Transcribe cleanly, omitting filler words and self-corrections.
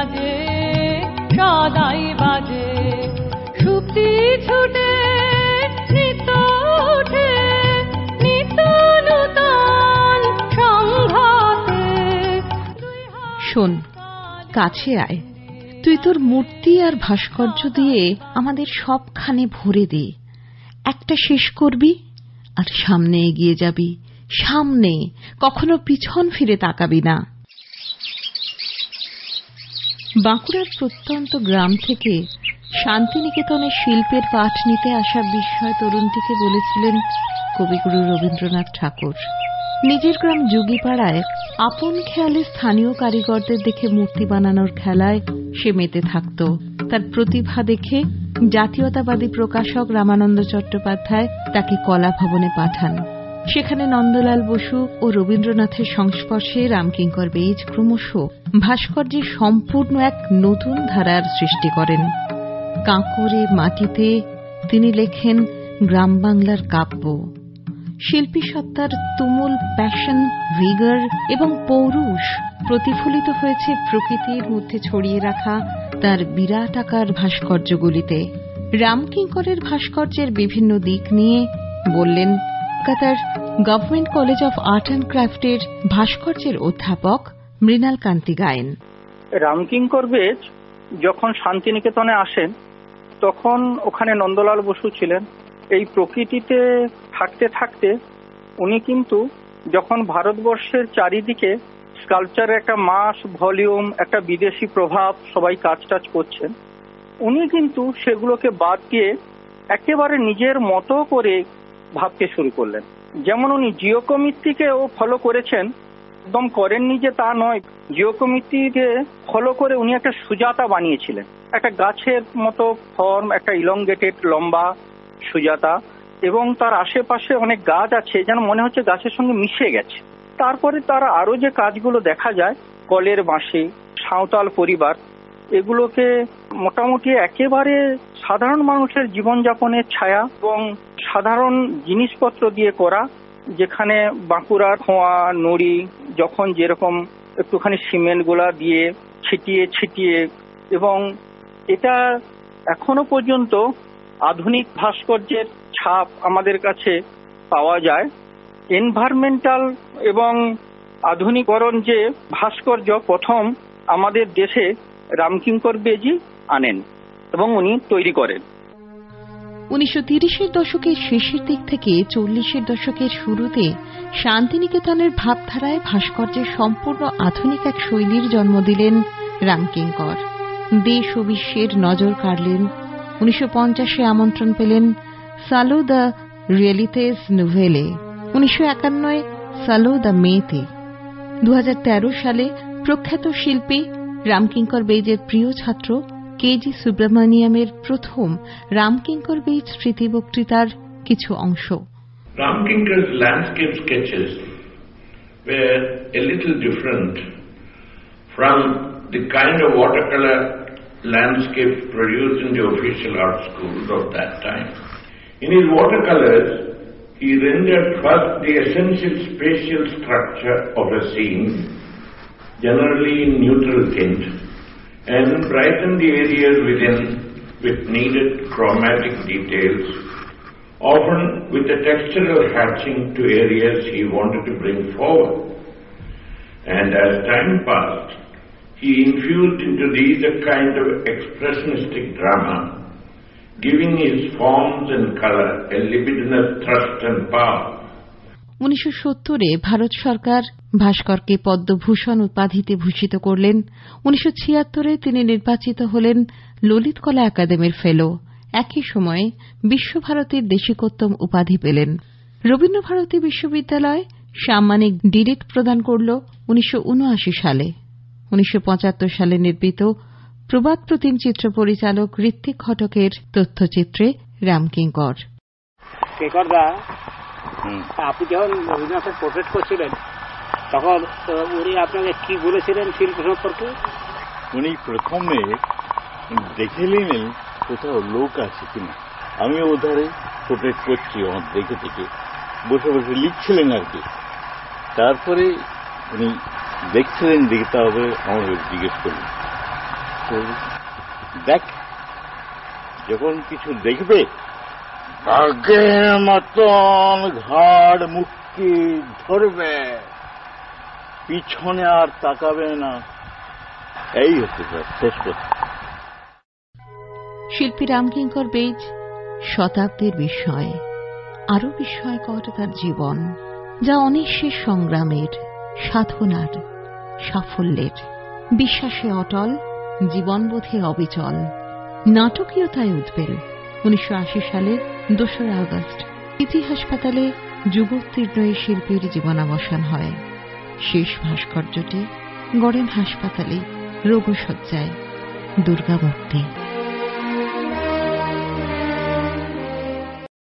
বাজে সদাই বাজে সুপ্তি ছুটে নিত্য ওঠে নিত্য নূতন সংঘাতে। শোন, কাছে আয়, তুই তোর মূর্তি আর ভাস্কর্য দিয়ে আমাদের সবখানে ভরে দে। একটা শেষ করবি আর সামনে এগিয়ে যাবি, সামনে, কখনো পিছন ফিরে তাকাবি না। বাঁকুড়ার প্রত্যন্ত গ্রাম থেকে শান্তিনিকেতনে শিল্পের পাঠ নিতে আসা বিস্ময় তরুণটিকে বলেছিলেন কবিগুরু রবীন্দ্রনাথ ঠাকুর। নিজের গ্রাম যোগীপাড়ায় আপন খেয়ালে স্থানীয় কারিগরদের দেখে মূর্তি বানানোর খেলায় সে মেতে থাকত। তার প্রতিভা দেখে জাতীয়তাবাদী প্রকাশক রামানন্দ চট্টোপাধ্যায় তাকে কলা ভবনে পাঠান। সেখানে নন্দলাল বসু ও রবীন্দ্রনাথের সংস্পর্শে রামকিঙ্কর বেইজ ক্রমশ ভাস্কর্যের সম্পূর্ণ এক নতুন ধারার সৃষ্টি করেন। কাঁকরে মাটিতে তিনি লেখেন গ্রাম বাংলার কাব্য। শিল্পী সত্তার তুমুল প্যাশন, ভিগর এবং পৌরুষ প্রতিফলিত হয়েছে প্রকৃতির মধ্যে ছড়িয়ে রাখা তার বিরাট আকার ভাস্কর্যগুলিতে। রামকিঙ্করের ভাস্কর্যের বিভিন্ন দিক নিয়ে বললেন কলকাতার government college of art and ক্রাফটের ভাস্কর্যের অধ্যাপক মৃণাল কান্তি গায়েন। রামকিঙ্কর বেইজ যখন শান্তিনিকেতনে আসেন তখন ওখানে নন্দলাল বসু ছিলেন। এই প্রকৃতিতে থাকতে থাকতে উনি কিন্তু যখন ভারতবর্ষের চারিদিকে স্কাল্পচারের একটা মাস, ভলিউম, একটা বিদেশি প্রভাব, সবাই কাজ করছেন, উনি কিন্তু সেগুলোকে বাদ দিয়ে একেবারে নিজের মতো করে ভাবতে শুরু করলেন। যেমন উনি জিওকমিত্রিকেও ফলো করেছেন, একদম করেননি যে তা নয়। জিওকমিত্রিকে ফলো করে উনি একটা সুজাতা বানিয়েছিলেন, একটা গাছের মতো ফর্ম, একটা ইলংগেটেড লম্বা সুজাতা, এবং তার আশেপাশে অনেক গাছ আছে, যেন মনে হচ্ছে গাছের সঙ্গে মিশে গেছে। তারপরে তার আরো যে কাজগুলো দেখা যায়, কলের বাঁশি, সাঁওতাল পরিবার, এগুলোকে মোটামুটি একেবারে সাধারণ মানুষের জীবনযাপনের ছায়া এবং সাধারণ জিনিসপত্র দিয়ে করা, যেখানে বাঁকুড়ার খোয়া, নড়ি, যখন যেরকম একটুখানি সিমেন্ট গুলা দিয়ে ছিটিয়ে ছিটিয়ে, এবং এটা এখনো পর্যন্ত আধুনিক ভাস্কর্যের ছাপ আমাদের কাছে পাওয়া যায়। এনভায়রনমেন্টাল এবং আধুনিকরণ যে ভাস্কর্য প্রথম আমাদের দেশে রামকিঙ্কর বেইজই আনেন এবং উনি তৈরি করেন। 1930-এর দশকের শেষের দিক থেকে 40-এর দশকের শুরুতে শান্তিনিকেতনের ভাবধারায় ভাস্কর্যের সম্পূর্ণ আধুনিক এক শৈলীর জন্ম দিলেন রামকিঙ্কর। দেশ ও বিশ্বের নজর কাড়লেন। 1950-এ আমন্ত্রণ পেলেন সালো দ্য রিয়েলিতেস নোভেলে, 1951-এ সালো দ্য মেতে। 2013 সালে প্রখ্যাত শিল্পী রামকিঙ্কর বেইজের প্রিয় ছাত্র কেজি সুব্রমণিয়ামের প্রথম রামকিঙ্কর বেইজ স্মৃতি বক্তৃতার কিছু অংশ। Ramkinkar's landscape sketches were a little different from the kind of watercolor landscapes produced in the official art schools of that time. In his watercolors, he rendered first the essential spatial structure of a scene, generally in neutral tint, and brightened the areas within with needed chromatic details, often with a textural hatching to areas he wanted to bring forward. And as time passed, he infused into these a kind of expressionistic drama, giving his forms and color a libidinous thrust and power. 1970-এ Bharat সরকার ভাস্করকে পদ্মভূষণ উপাধিতে ভূষিত করলেন। 1976-এ তিনি নির্বাচিত হলেন ললিত কলা একাডেমির ফেলো। একই সময়ে বিশ্বভারতীর দেশিকোত্তম উপাধি পেলেন। রবীন্দ্রভারতী বিশ্ববিদ্যালয় সাম্মানিক ডিরেক্ট প্রদান করল 1979 সালে। 1975 সালে নির্মিত প্রবাদ প্রতিম চিত্র পরিচালক ঋত্বিক ঘটকের তথ্যচিত্রে রামকিঙ্কর। আপনি যখন রবীন্দ্রনাথের পোর্ট্রেট করছিলেন তখন উনি আপনাকে কি বলেছিলেন শিল্প সম্পর্কে? উনি প্রথমে দেখে নিলেন কোথাও লোক আছে কিনা। আমি ওধারে পোর্ট্রেট করছি, আমার দেখে থেকে বসে বসে লিখছিলেন আর কি। তারপরে উনি দেখছিলেন, দেখে তারপরে আমার জিজ্ঞেস করলেন দেখ, যখন কিছু দেখবে বাঘের মতন ঘাড় মুটকি ধরবে, পিছনে আর তাকাবে না। এই হচ্ছে তার শেষ কথা। শিল্পী রামকিঙ্কর বেইজ শতাব্দীর বিস্ময়। আরো বিস্ময়কর তার জীবন, যা অনিঃশেষ সংগ্রামের, সাধনার, সাফল্যের, বিশ্বাসে অটল, জীবনবোধে অবিচল, নাটকীয়তায় উদ্বেল। 1980 সালের 2 আগস্ট সিটি হাসপাতালে যুগোত্তীর্ণ এই শিল্পীর জীবনাবসান হয়। শেষ ভাস্কর্যটি গড়েন হাসপাতালে রোগশয্যায় দুর্গামূর্তি।